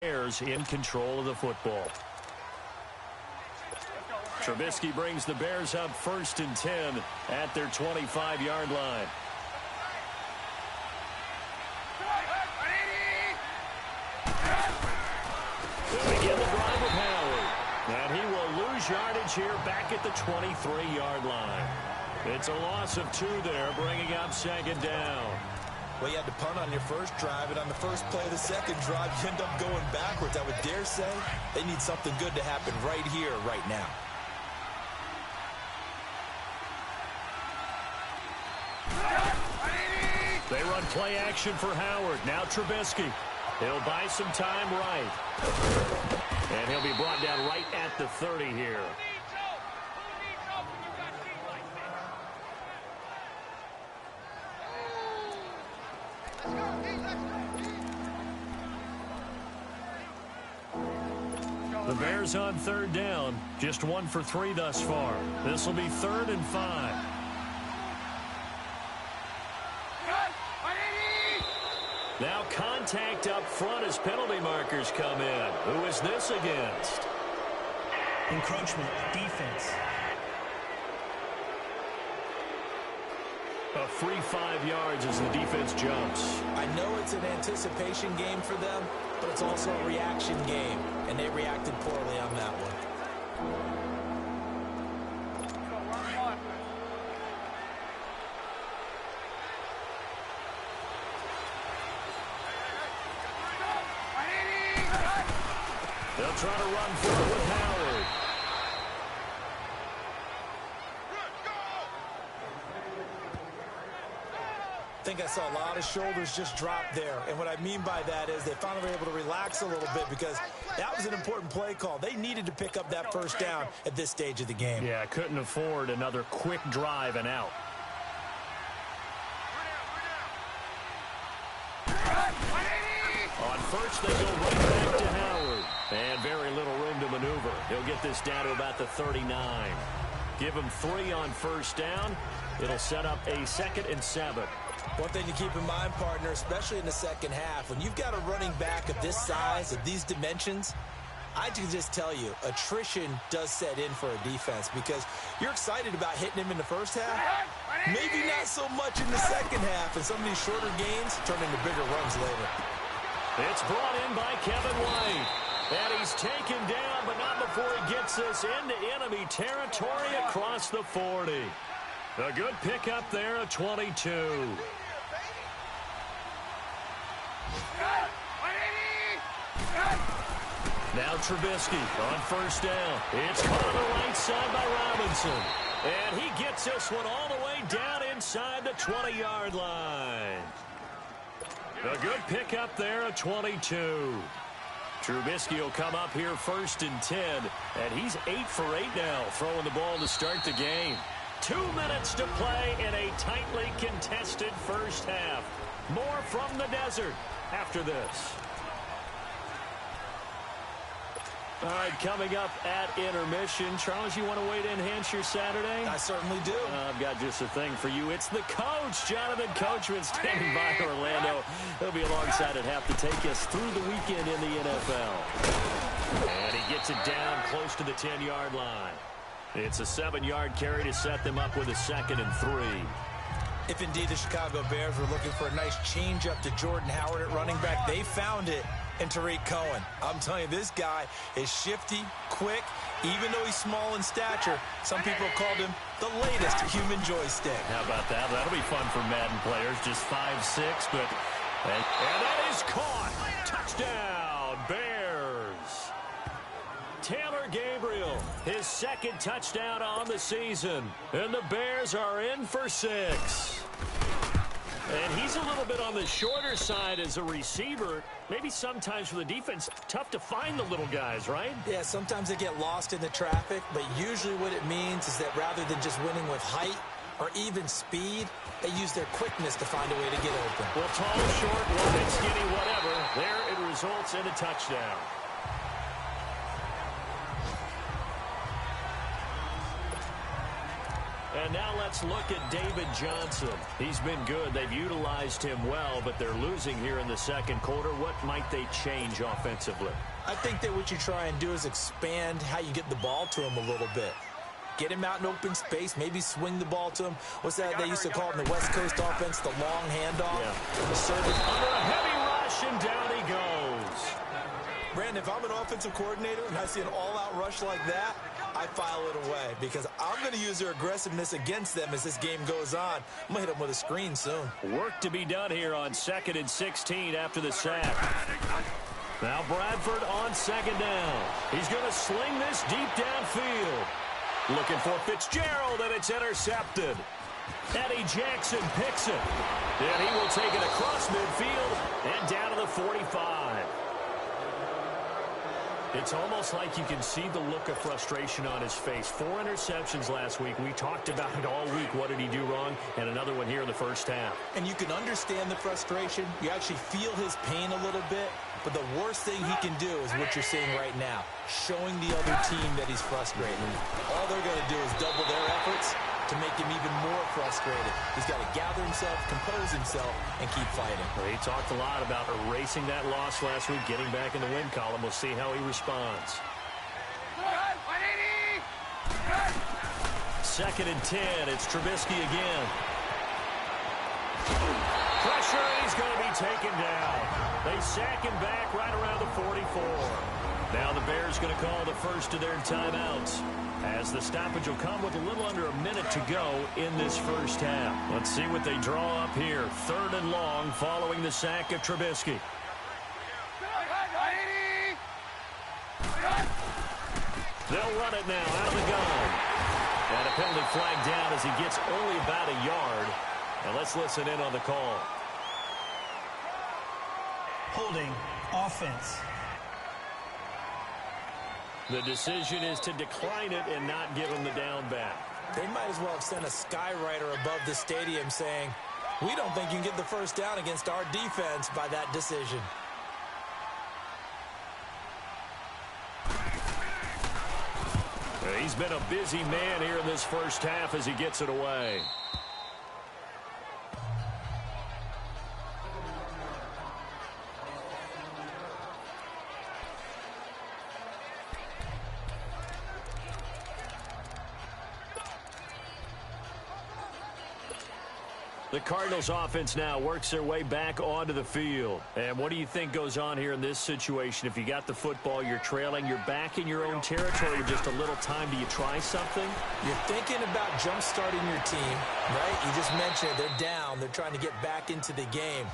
Bears in control of the football. Trubisky brings the Bears up 1st and 10 at their 25-yard line. They'll begin the drive with Howard. And he will lose yardage here back at the 23-yard line. It's a loss of 2 there, bringing up 2nd down. Well, you had to punt on your first drive, and on the first play of the second drive, you end up going backwards. I would dare say they need something good to happen right here, right now. They run play action for Howard. Now Trubisky. He'll buy some time right. And he'll be brought down right at the 30 here. The Bears on 3rd down. Just 1 for 3 thus far. This will be 3rd and 5. Now contact up front as penalty markers come in. Who is this against? Encroachment, defense. A free 5 yards as the defense jumps. I know it's an anticipation game for them, but it's also a reaction game, and they reacted poorly on that one. They'll try to run forward with Howard. I think I saw a lot of shoulders just drop there. And what I mean by that is they finally were able to relax a little bit because that was an important play call. They needed to pick up that first down at this stage of the game. Yeah, couldn't afford another quick drive and out. On first, they go right back to Howard. And very little room to maneuver. He'll get this down to about the 39. Give him 3 on first down. It'll set up a 2nd and 7. One thing to keep in mind, partner, especially in the second half, when you've got a running back of this size, of these dimensions, I can just tell you, attrition does set in for a defense because you're excited about hitting him in the first half. Maybe not so much in the second half, and some of these shorter gains turn into bigger runs later. It's brought in by Kevin White. And he's taken down, but not before he gets us into enemy territory across the 40. A good pickup there at 22. Now Trubisky on first down. It's caught on the right side by Robinson. And he gets this one all the way down inside the 20-yard line. A good pickup there at 22. Trubisky will come up here 1st and 10. And he's 8 for 8 now, throwing the ball to start the game. 2 minutes to play in a tightly contested first half. More from the desert after this. All right, coming up at intermission. Charles, you want to wait to enhance your Saturday? I certainly do. I've got just a thing for you. It's the coach, Jonathan Coachman, standing by Orlando. He'll be alongside at half to take us through the weekend in the NFL. And he gets it down close to the 10-yard line. It's a 7-yard carry to set them up with a 2nd and 3. If indeed the Chicago Bears were looking for a nice change-up to Jordan Howard at running back, they found it in Tariq Cohen. I'm telling you, this guy is shifty, quick, even though he's small in stature. Some people have called him the latest human joystick. How about that? That'll be fun for Madden players. Just 5'6", but... And that is caught. Touchdown, Bears. Taylor Gabriel, his 2nd touchdown on the season. And the Bears are in for 6. And he's a little bit on the shorter side as a receiver. Maybe sometimes for the defense, tough to find the little guys, right? Yeah, sometimes they get lost in the traffic, but usually what it means is that rather than just winning with height or even speed, they use their quickness to find a way to get open. Well, tall, short, long, skinny, whatever. There it results in a touchdown. And now let's look at David Johnson. He's been good. They've utilized him well, but they're losing here in the second quarter. What might they change offensively? I think that what you try and do is expand how you get the ball to him a little bit. Get him out in open space, maybe swing the ball to him. What's that they used to call it in the West Coast offense, the long handoff? Yeah. The service. Under a heavy rush, and down he goes. Brandon, if I'm an offensive coordinator and I see an all-out rush like that, I file it away because I'm going to use their aggressiveness against them as this game goes on. I'm going to hit them with a screen soon. Work to be done here on 2nd and 16 after the sack. Now Bradford on 2nd down. He's going to sling this deep downfield. Looking for Fitzgerald, and it's intercepted. Eddie Jackson picks it. And he will take it across midfield and down to the 45. It's almost like you can see the look of frustration on his face. 4 interceptions last week. We talked about it all week. What did he do wrong? And another one here in the first half. And you can understand the frustration. You actually feel his pain a little bit. But the worst thing he can do is what you're seeing right now, showing the other team that he's frustrated. All they're going to do is double their efforts to make him even more frustrated. He's got to gather himself, compose himself, and keep fighting. Well, he talked a lot about erasing that loss last week, getting back in the win column. We'll see how he responds. 2nd and 10. It's Trubisky again. Pressure, he's going to be taken down. They sack him back right around the 44. Now the Bears going to call the first of their timeouts, as the stoppage will come with a little under a minute to go in this first half. Let's see what they draw up here. 3rd and long following the sack of Trubisky. They'll run it now out of the gun. And a penalty flag down as he gets only about a yard. And let's listen in on the call. Holding offense. The decision is to decline it and not give him the down back. They might as well have sent a skywriter above the stadium saying, we don't think you can get the first down against our defense by that decision. He's been a busy man here in this first half as he gets it away. The Cardinals offense now works their way back onto the field. And what do you think goes on here in this situation? If you got the football, you're trailing, you're back in your own territory with just a little time. Do you try something? You're thinking about jump-starting your team, right? You just mentioned they're down. They're trying to get back into the game.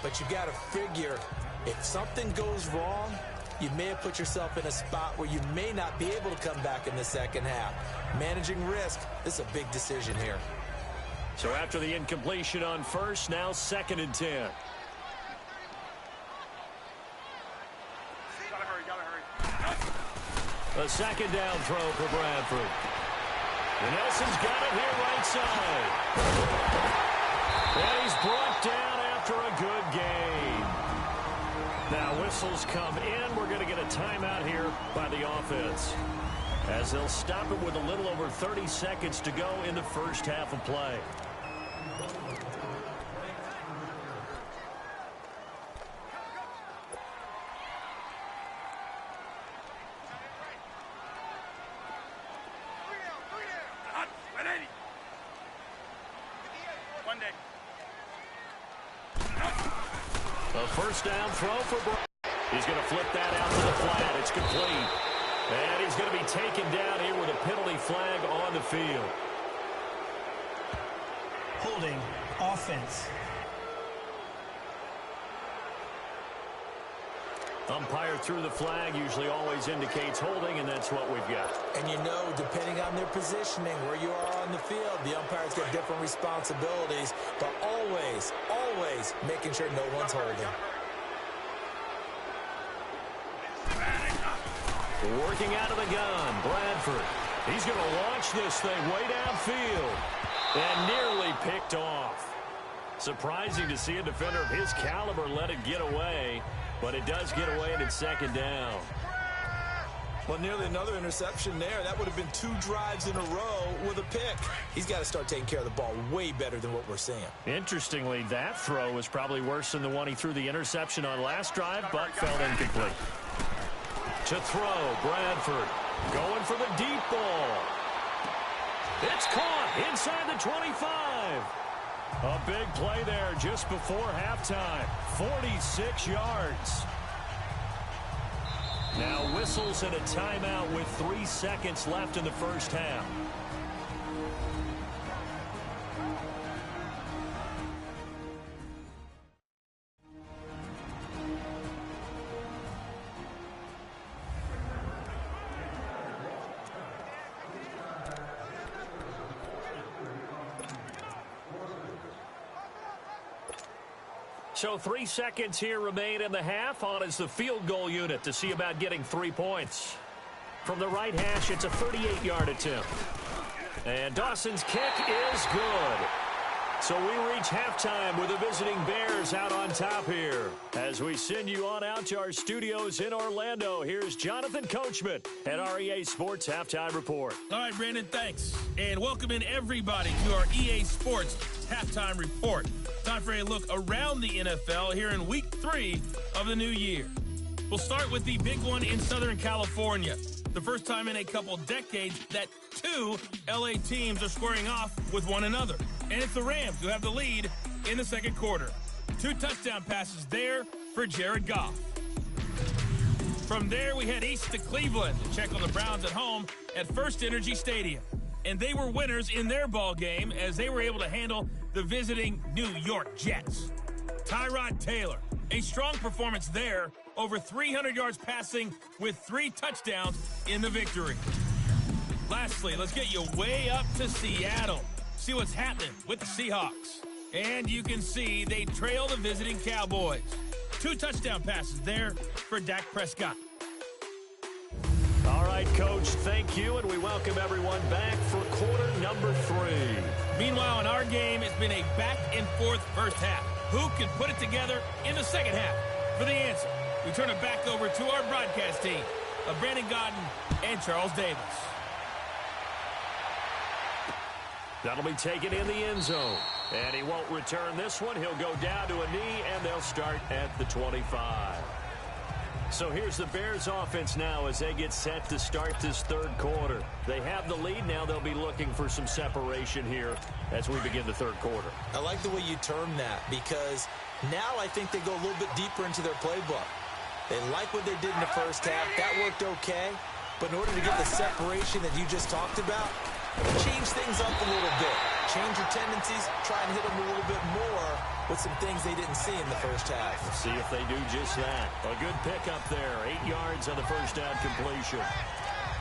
But you've got to figure if something goes wrong, you may have put yourself in a spot where you may not be able to come back in the second half. Managing risk, this is a big decision here. So after the incompletion on first, now 2nd and 10. A 2nd down throw for Bradford. And Nelson's got it here right side. And he's brought down after a good game. Now whistles come in. We're going to get a timeout here by the offense, as they'll stop it with a little over 30 seconds to go in the first half of play. A first down throw for Brown. He's going to flip that out to the flat. It's complete. And he's going to be taken down here with a penalty flag on the field. Holding offense. Umpire threw the flag, usually always indicates holding, and that's what we've got. And you know, depending on their positioning, where you are on the field, the umpires get different responsibilities, but always, always making sure no one's holding. Working out of the gun, Bradford. He's going to launch this thing way downfield and nearly picked off. Surprising to see a defender of his caliber let it get away, but it does get away and it's 2nd down. Well, nearly another interception there. That would have been 2 drives in a row with a pick. He's got to start taking care of the ball way better than what we're seeing. Interestingly, that throw was probably worse than the one he threw the interception on last drive, but fell incomplete. To throw, Bradford going for the deep ball. It's caught inside the 25. A big play there just before halftime. 46 yards. Now whistles and a timeout with 3 seconds left in the first half. So 3 seconds here remain in the half. On is the field goal unit to see about getting 3 points. From the right hash, it's a 38-yard attempt. And Dawson's kick is good. So we reach halftime with the visiting Bears out on top here. As we send you on out to our studios in Orlando, here's Jonathan Coachman at our EA Sports Halftime Report. All right, Brandon, thanks. And welcome in everybody to our EA Sports Halftime Report. Time for a look around the NFL here in Week 3 of the new year. We'll start with the big one in Southern California. The first time in a couple decades that 2 LA teams are squaring off with one another. And it's the Rams who have the lead in the second quarter. 2 touchdown passes there for Jared Goff. From there, we head east to Cleveland to check on the Browns at home at First Energy Stadium. And they were winners in their ball game as they were able to handle the visiting New York Jets. Tyrod Taylor, a strong performance there, over 300 yards passing with 3 touchdowns in the victory. Lastly, let's get you way up to Seattle. See what's happening with the Seahawks. And you can see they trail the visiting Cowboys. 2 touchdown passes there for Dak Prescott. All right, Coach, thank you, and we welcome everyone back for quarter number 3. Meanwhile, in our game, it's been a back-and-forth first half. Who can put it together in the second half? For the answer, we turn it back over to our broadcast team of Brandon Godden and Charles Davis. That'll be taken in the end zone. And he won't return this one. He'll go down to a knee, and they'll start at the 25. So here's the Bears offense now as they get set to start this third quarter. They have the lead. Now they'll be looking for some separation here as we begin the third quarter. I like the way you term that because now I think they go a little bit deeper into their playbook. They like what they did in the first half. That worked okay. But in order to get the separation that you just talked about, change things up a little bit. Change your tendencies. Try and hit them a little bit more with some things they didn't see in the first half. See if they do just that. A good pickup there. 8 yards on the first down completion.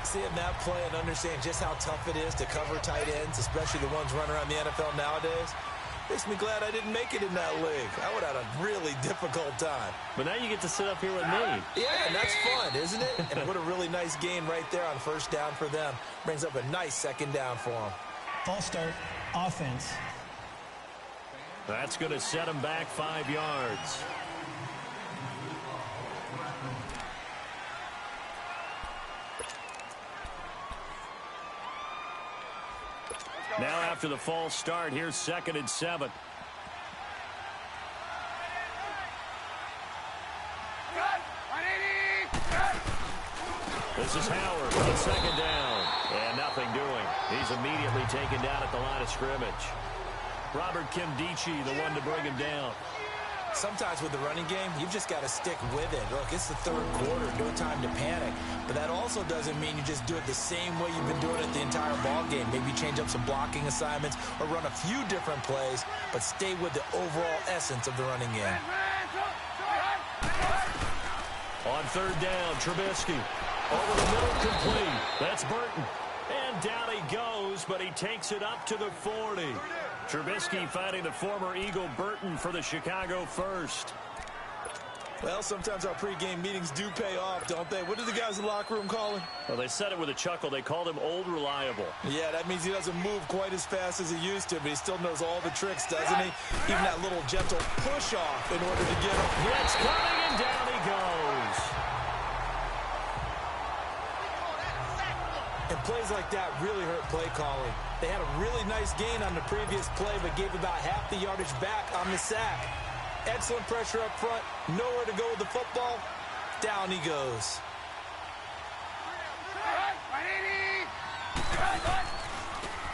Seeing that play and understand just how tough it is to cover tight ends, especially the ones running around the NFL nowadays, makes me glad I didn't make it in that league. I would have had a really difficult time. But now you get to sit up here with me. Yeah, and that's fun, isn't it? And what a really nice gain right there on first down for them. Brings up a nice second down for them. False start, offense. That's going to set them back 5 yards. Now after the false start, here's 2nd and 7. This is Howard on 2nd down. And nothing doing. He's immediately taken down at the line of scrimmage. Robert Kimdichie, the one to bring him down. Sometimes with the running game, you've just got to stick with it. Look, it's the third quarter, no time to panic. But that also doesn't mean you just do it the same way you've been doing it the entire ball game. Maybe change up some blocking assignments or run a few different plays, but stay with the overall essence of the running game. On 3rd down, Trubisky. Over the middle, complete. That's Burton. And down he goes, but he takes it up to the 40. Trubisky finding the former Eagle Burton for the Chicago first. Well, sometimes our pregame meetings do pay off, don't they? What do the guys in the locker room call him? Well, they said it with a chuckle. They called him Old Reliable. Yeah, that means he doesn't move quite as fast as he used to, but he still knows all the tricks, doesn't he? Even that little gentle push-off in order to get him. It's coming, and down he goes. And plays like that really hurt play calling. They had a really nice gain on the previous play, but gave about half the yardage back on the sack. Excellent pressure up front. Nowhere to go with the football. Down he goes.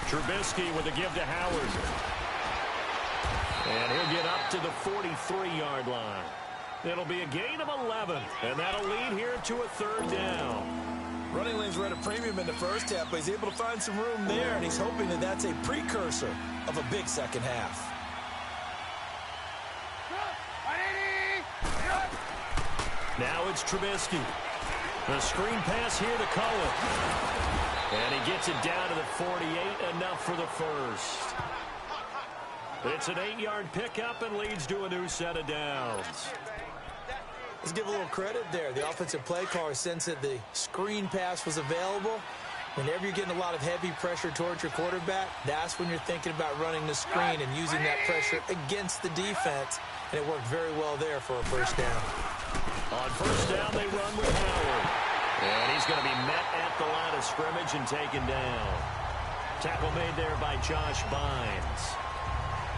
Trubisky with a give to Howard. And he'll get up to the 43-yard line. It'll be a gain of 11, and that'll lead here to a third down. Running lanes were at a premium in the first half, but he's able to find some room there, and he's hoping that that's a precursor of a big second half. Now it's Trubisky. The screen pass here to Cohen. And he gets it down to the 48, enough for the first. It's an 8-yard pickup and leads to a new set of downs. Let's give a little credit there. The offensive play caller sensed that the screen pass was available. Whenever you're getting a lot of heavy pressure towards your quarterback, that's when you're thinking about running the screen and using that pressure against the defense. And it worked very well there for a first down. On first down, they run with Howard. And he's going to be met at the line of scrimmage and taken down. Tackle made there by Josh Bynes.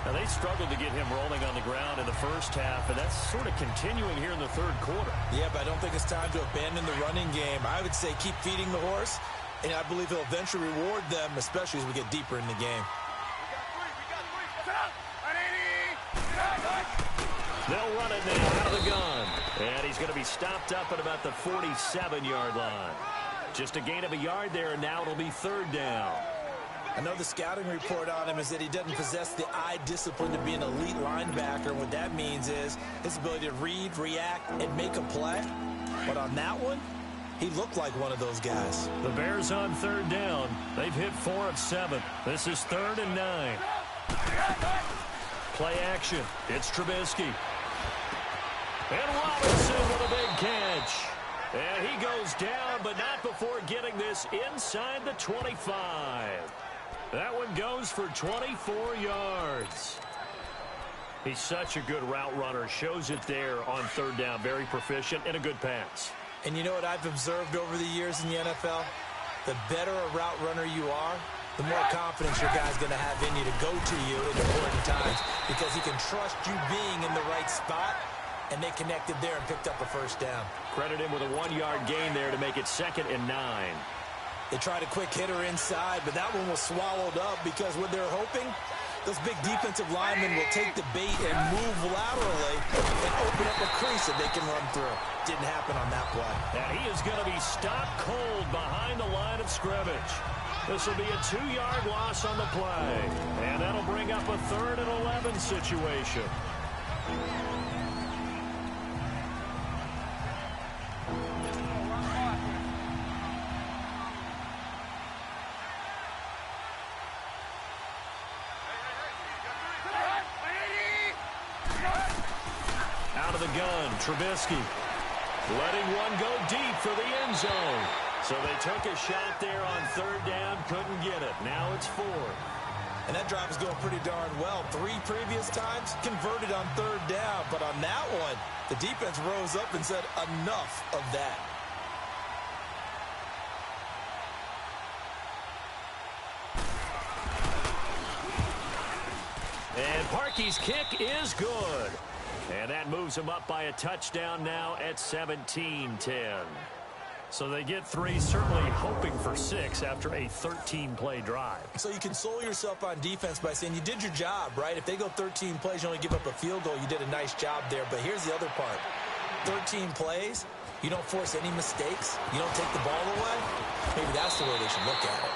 Now, they struggled to get him rolling on the ground in the first half, and that's sort of continuing here in the third quarter. Yeah, but I don't think it's time to abandon the running game. I would say keep feeding the horse, and I believe he'll eventually reward them, especially as we get deeper in the game. They'll run it now out of the gun. And he's going to be stopped up at about the 47-yard line. Just a gain of a yard there, and now it'll be third down. I know the scouting report on him is that he doesn't possess the eye discipline to be an elite linebacker. And what that means is his ability to read, react, and make a play. But on that one, he looked like one of those guys. The Bears on third down. They've hit 4 of 7. This is 3rd and 9. Play action. It's Trubisky. And Robinson with a big catch. And he goes down, but not before getting this inside the 25. That one goes for 24 yards. He's such a good route runner. Shows it there on third down. Very proficient and a good pass. And you know what I've observed over the years in the NFL? The better a route runner you are, the more confidence your guy's going to have in you to go to you in important times, because he can trust you being in the right spot. And they connected there and picked up a first down. Credit him with a 1-yard gain there to make it 2nd and 9. They tried a quick hitter inside, but that one was swallowed up because what they're hoping, those big defensive linemen will take the bait and move laterally and open up a crease that they can run through. Didn't happen on that play. And he is going to be stopped cold behind the line of scrimmage. This will be a 2-yard loss on the play. And that'll bring up a 3rd and 11 situation. The gun, Trubisky letting one go deep for the end zone. So they took a shot there on third down, couldn't get it. Now it's 4. And that drive is going pretty darn well. 3 previous times converted on third down, but on that one, the defense rose up and said enough of that. And Parkey's kick is good. And that moves him up by a touchdown now at 17-10. So they get 3, certainly hoping for 6 after a 13-play drive. So you console yourself on defense by saying you did your job, right? If they go 13 plays, you only give up a field goal, you did a nice job there. But here's the other part. 13 plays, you don't force any mistakes, you don't take the ball away. Maybe that's the way they should look at it.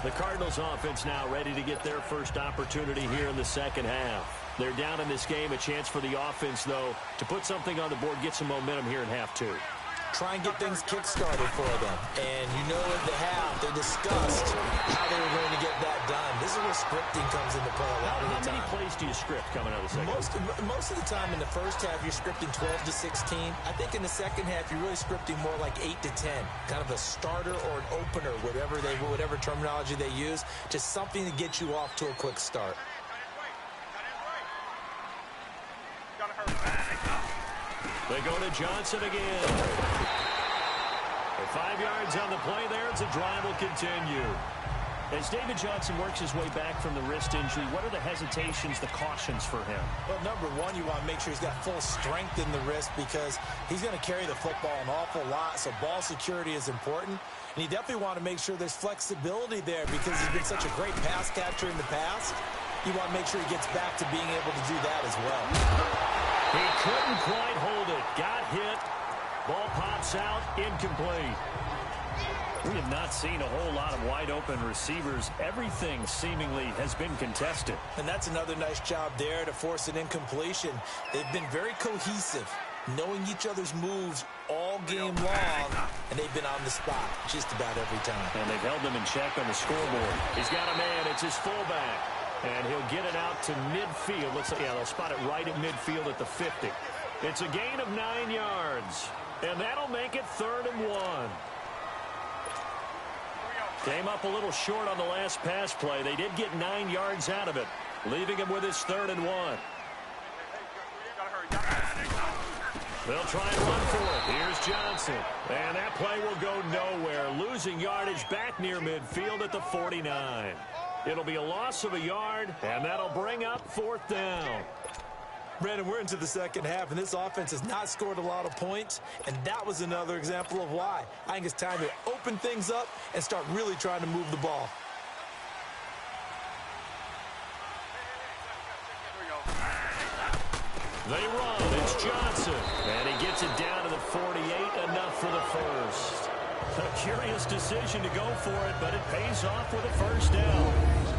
The Cardinals offense now ready to get their first opportunity here in the second half. They're down in this game. A chance for the offense, though, to put something on the board, get some momentum here in half 2. Try and get things kick-started for them. And you know at the half, they discussed how they were going to get that done. This is where scripting comes into play a lot of the time. How many plays do you script coming out of the second half? Most of the time in the first half, you're scripting 12 to 16. I think in the second half, you're really scripting more like 8 to 10. Kind of a starter or an opener, whatever terminology they use. Just something to get you off to a quick start. They go to Johnson again. And 5 yards on the play there as the drive will continue. As David Johnson works his way back from the wrist injury, what are the hesitations, the cautions for him? Well, number one, you want to make sure he's got full strength in the wrist because he's going to carry the football an awful lot, so ball security is important. And you definitely want to make sure there's flexibility there because he's been such a great pass catcher in the past. You want to make sure he gets back to being able to do that as well. He couldn't quite hold it. Got hit. Ball pops out. Incomplete. We have not seen a whole lot of wide-open receivers. Everything seemingly has been contested. And that's another nice job there to force an incompletion. They've been very cohesive, knowing each other's moves all game long, and they've been on the spot just about every time. And they've held them in check on the scoreboard. He's got a man. It's his fullback. And he'll get it out to midfield. Yeah, they'll spot it right at midfield at the 50. It's a gain of 9 yards. And that'll make it 3rd and 1. Came up a little short on the last pass play. They did get 9 yards out of it, leaving him with his 3rd and 1. They'll try and run for it. Here's Johnson. And that play will go nowhere, losing yardage back near midfield at the 49. It'll be a loss of a yard, and that'll bring up 4th down. Brandon, we're into the second half, and this offense has not scored a lot of points, and that was another example of why. I think it's time to open things up and start really trying to move the ball. They run. It's Johnson, and he gets it down to the 48, enough for the first. A curious decision to go for it, but it pays off with a first down.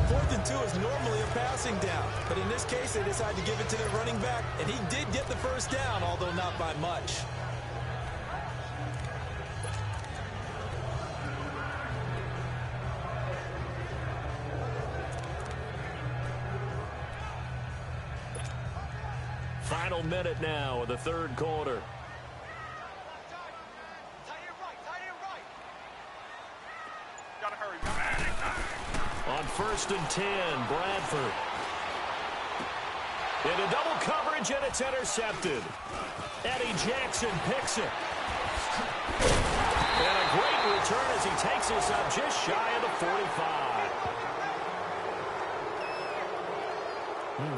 4th and 2 is normally a passing down, but in this case, they decided to give it to their running back, and he did get the first down, although not by much. Final minute now of the 3rd quarter. On 1st and 10, Bradford. Into double coverage, and it's intercepted. Eddie Jackson picks it. And a great return as he takes us up just shy of the 45.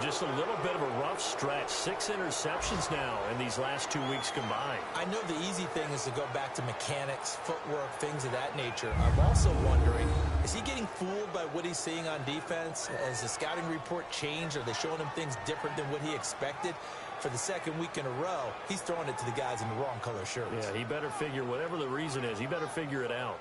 Just a little bit of a rough stretch. 6 interceptions now in these last 2 weeks combined. I know the easy thing is to go back to mechanics, footwork, things of that nature. I'm also wondering, is he getting fooled by what he's seeing on defense? Has the scouting report changed? Are they showing him things different than what he expected? For the 2nd week in a row, he's throwing it to the guys in the wrong color shirts. Yeah, he better figure, whatever the reason is, he better figure it out.